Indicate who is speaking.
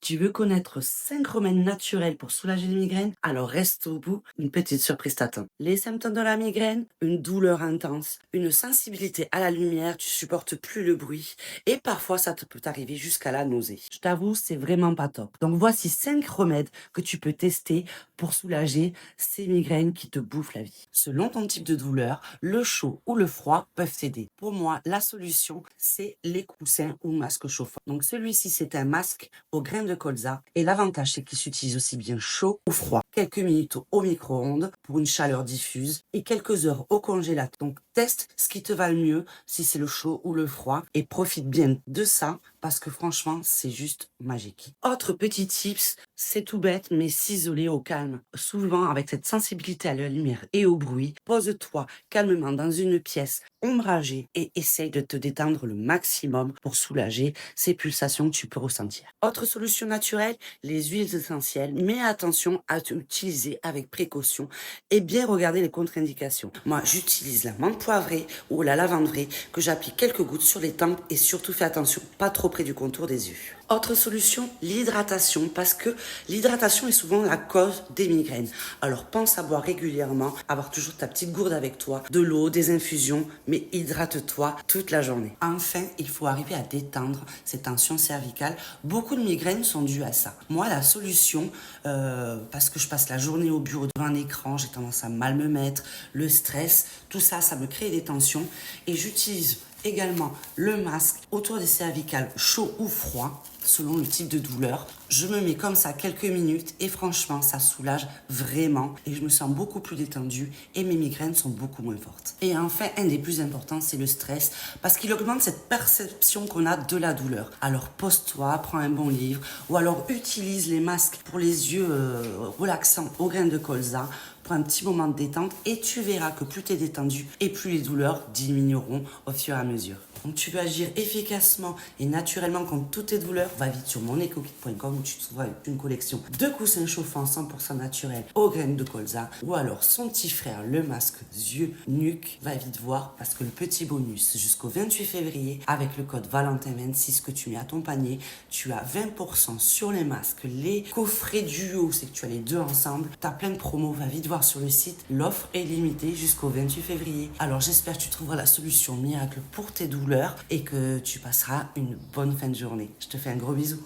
Speaker 1: Tu veux connaître 5 remèdes naturels pour soulager les migraines? Alors reste au bout, une petite surprise t'attend. Les symptômes de la migraine, une douleur intense, une sensibilité à la lumière, tu supportes plus le bruit et parfois ça te peut arriver jusqu'à la nausée. Je t'avoue, c'est vraiment pas top. Donc voici 5 remèdes que tu peux tester pour soulager ces migraines qui te bouffent la vie. Selon ton type de douleur, le chaud ou le froid peuvent t'aider. Pour moi, la solution, c'est les coussins ou masques chauffants. Donc celui-ci, c'est un masque aux graines de colza et l'avantage, c'est qu'il s'utilise aussi bien chaud ou froid. Quelques minutes au micro-ondes pour une chaleur diffuse et quelques heures au congélateur. Donc teste ce qui te va le mieux, si c'est le chaud ou le froid, et profite bien de ça parce que franchement, c'est juste magique. Autre petit tips, c'est tout bête, mais s'isoler au calme. Souvent, avec cette sensibilité à la lumière et au bruit, pose-toi calmement dans une pièce ombragée et essaye de te détendre le maximum pour soulager ces pulsations que tu peux ressentir. Autre solution naturelle, les huiles essentielles, mais attention à utiliser avec précaution et bien regarder les contre-indications. Moi, j'utilise la menthe poivrée ou la lavande vraie que j'applique quelques gouttes sur les tempes et surtout fais attention, pas trop près du contour des yeux. Autre solution, l'hydratation, parce que l'hydratation est souvent la cause des migraines. Alors pense à boire régulièrement, avoir toujours ta petite gourde avec toi, de l'eau, des infusions, mais hydrate-toi toute la journée. Enfin, il faut arriver à détendre ces tensions cervicales. Beaucoup de migraines sont dues à ça. Moi, la solution, parce que je passe la journée au bureau devant un écran, j'ai tendance à mal me mettre, le stress, tout ça, ça me crée des tensions et j'utilise également le masque autour des cervicales, chaud ou froid, selon le type de douleur. Je me mets comme ça quelques minutes et franchement, ça soulage vraiment et je me sens beaucoup plus détendue et mes migraines sont beaucoup moins fortes. Et enfin, un des plus importants, c'est le stress parce qu'il augmente cette perception qu'on a de la douleur. Alors pose-toi, prends un bon livre ou alors utilise les masques pour les yeux relaxants aux graines de colza pour un petit moment de détente et tu verras que plus tu es détendu et plus les douleurs diminueront au fur et à mesure. Donc tu veux agir efficacement et naturellement contre toutes tes douleurs, va vite sur monecokit.com où tu trouveras une collection de coussins chauffants 100% naturels aux graines de colza ou alors son petit frère, le masque yeux nuque. Va vite voir parce que le petit bonus jusqu'au 28 février avec le code Valentin26 que tu mets à ton panier, tu as 20% sur les masques, les coffrets duo, c'est que tu as les deux ensemble. Tu as plein de promos, va vite voir sur le site. L'offre est limitée jusqu'au 28 février. Alors j'espère que tu trouveras la solution miracle pour tes douleurs et que tu passeras une bonne fin de journée. Je te fais un gros bisou.